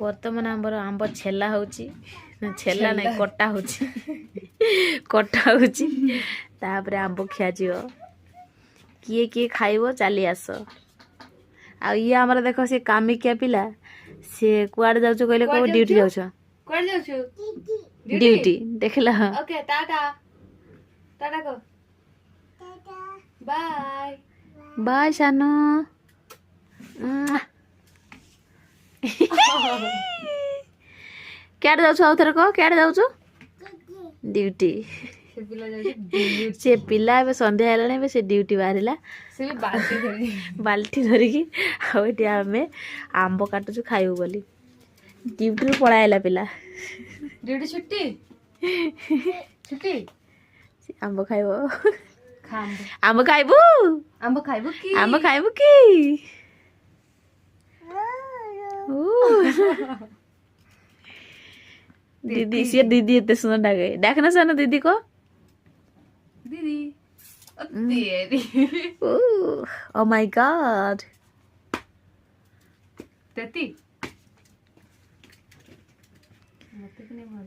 ବର୍ତ୍ତମାନ ଆମର ଆମ୍ବ ଛେଲା ହେଉଛି, ଛେଲା ନାହିଁ କଟା ହେଉଛି, କଟା ହେଉଛି, ତାପରେ ଆମ୍ବ ଖିଆଯିବ। କିଏ କିଏ ଖାଇବ ଚାଲି ଆସ। ଆଉ ଇଏ ଆମର ଦେଖ ସେ କାମିକିଆ ପିଲା, ସିଏ କୁଆଡ଼େ ଯାଉଛୁ କହିଲେ କହିବ ଡ୍ୟୁଟି ଯାଉଛ। କୁଆଡ଼େ ଯାଉଛୁ? ଡ୍ୟୁଟି ଦେଖିଲା। ଓକେ ଟାଟା ଟାଟା କହ। ବାଏ ବାଏ ସାନ। କେଆଡ଼େ ଯାଉଛୁ ଆଉ ଥରେ କହ, କେଆଡ଼େ ଯାଉଛୁ? ଡ୍ୟୁଟି। ସେ ପିଲା ଏବେ ସନ୍ଧ୍ୟା ହେଲାଣି, ଏବେ ସେ ଡ୍ୟୁଟି ବାହାରିଲା ବାଲ୍ଟି ଧରିକି। ଆଉ ଏଠି ଆମେ ଆମ୍ବ କାଟୁଛୁ ଖାଇବୁ ବୋଲି। ଡ୍ୟୁଟିରୁ ପଳାଇଲା ପିଲା। ଡ୍ୟୁଟି ଛୁଟି ଛୁଟି। ଆମ୍ବ ଖାଇବ। ଖାମ୍ବ ଆମ୍ବ ଖାଇବୁ? ଆମ୍ବ ଖାଇବୁ କି? ଆମ୍ବ ଖାଇବୁ କି? दीदी सी दीदी इतने सुंदर डाके देखना सानो दीदी को दीदी तेरी ओ माय गॉड तेती मत